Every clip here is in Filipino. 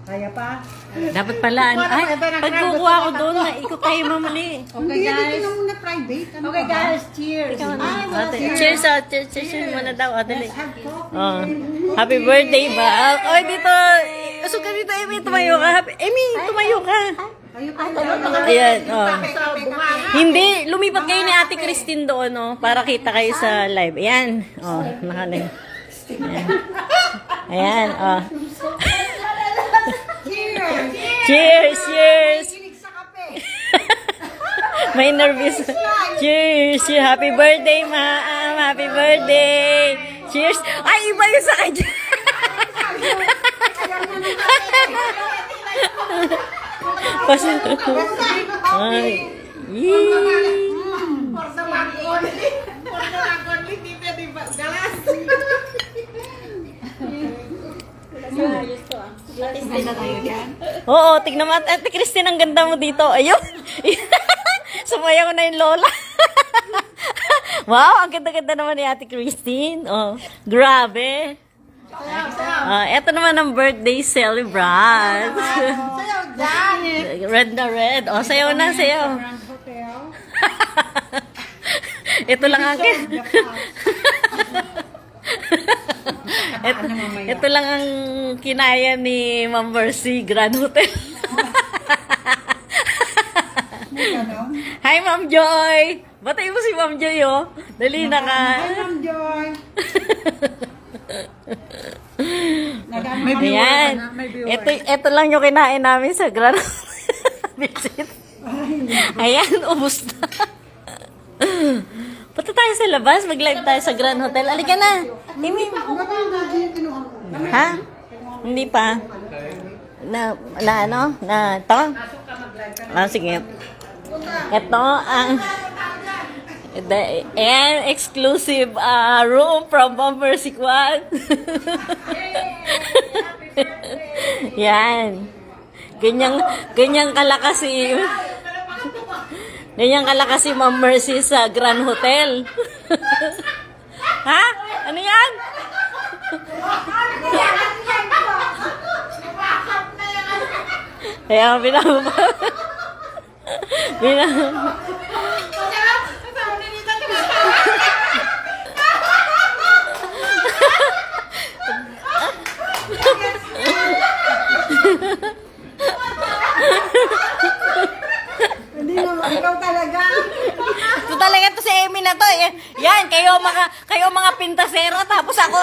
Kaya pa? Dapat pala, ay, pagkukuha ko doon, naikot tayo mamali. Okay guys. Hindi na muna private. Okay guys, cheers. Cheers, cheers muna daw, dali. Oh, happy birthday ba? Oy, dito, usog ka dito, Amy, tumayo ka. Amy, tumayo ka. Ayan, oh. Hindi, lumipat kayo ni Ate Christine doon, oh, para kita kayo sa live. Ayan, oh, nakalive. Ayan, oh. Cheers! Cheers! May nervous. Cheers! Happy birthday, ma'am! Happy birthday! Cheers! Ay, iba yung sa kanya! Ay! Yee! Oo, tignan mo. Ate Christine, ang ganda mo dito. Ayun. Sumayaw na yung lola. Wow, ang ganda-ganda naman ni Ate Christine. Oh, grabe. Eto naman ang birthday celebrant. Red na red. Oh, sayaw na, sayaw. Ito lang ang ito lang ang kinaya ni Ma'am Mercy, Grand Hotel. Hi, Ma'am Joy! Batay mo si Ma'am Joy, oh. Dali na ka. Hi, Ma'am Joy! Ayan. Ito lang yung kinain namin sa Grand Hotel. Ayan, ubos na. Punta tayo sa labas, mag-live tayo sa Grand Hotel. Alika na. Amy. Ha? Hindi pa. Na ano? Na to? Ah, sige. Ito ang exclusive room from Bomber Sikwan. Yan. Ganyang kalakas si Ganyan kalakas si Ma'am Mercy sa Grand Hotel. Ha? Ano yan? Kaya binababa. Ikaw talaga. Ito talaga to si Amy na to. Yan, kayo mga pintasero tapos ako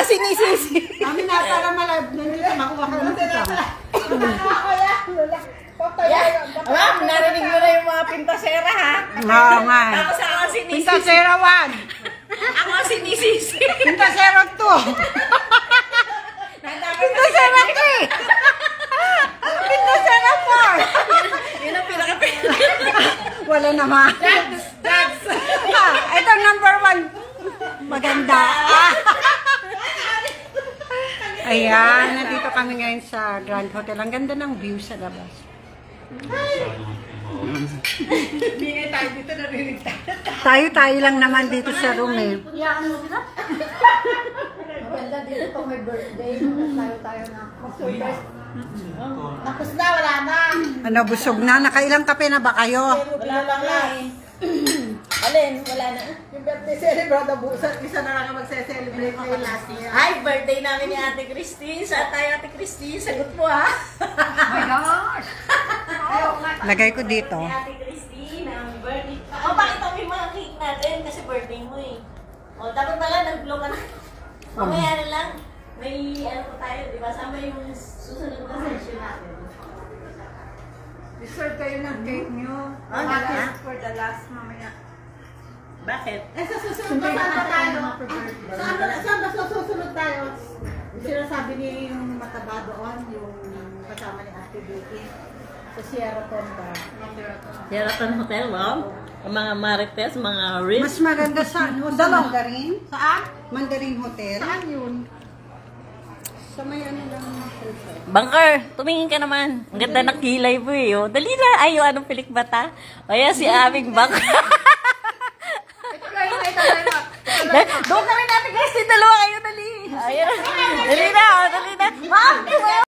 sinisisi. Kami na para malab na nila makuha ka ng kita. Ma'am, narinig mo na yung mga pintasera, ha? Oo nga. Tapos ako sinisisi. Pintasera 1. Ako sinisisi. Pintasera 2. Pintasera 3. Pintasera 4. Yun ang pinaka-pintasera. Wala naman. That's. Ito number 1. Maganda. Ayan, nandito kami ngayon sa Grand Hotel. Ang ganda ng view sa labas. Tayo lang naman dito sa room eh. Maganda dito pag may birthday. Tayo na. Mag-surprise. Tapos na, wala na. Ano, busog na? Nakailang kape na ba kayo? Wala lang na eh. Alin? Wala na. Yung birthday celebrate na busan. Isa na lang ang magse-celebrate ngayon last year. Ay, birthday namin ni Ate Christine. Saan tayo, Ate Christine? Sagot mo, ha? Oh my gosh! Lagay ko dito. Ni Ate Christine, ang birthday. Oh, bakit ang may mga cake natin? Kasi birthday mo eh. Oh, dapat pala nag-vlog ka na. Mamaya na lang. May ano pa tayo, di ba? Sama yung susunod na session natin. Dessert kayo ng cake nyo. Bakit? For the last mamaya. Bakit? Eh, sa susunod pa ba tayo? Saan ba susunod tayo? Sinasabi niya yung mataba doon, yung kasama ni Ate Beauty. Sa Sierra Tonda. Sheraton Hotel, wow. Ang mga marites, mga ribs. Mas maganda sa ano? Sa Mandarin? Saan? Mandarin Hotel? Saan yun? Sa may ano lang. Bangker, tumingin ka naman. Ang ganda ng kilay mo eh. Oh. Dali na. Ay, yung anong pilik bata? O yan, si aming bangker. Doon na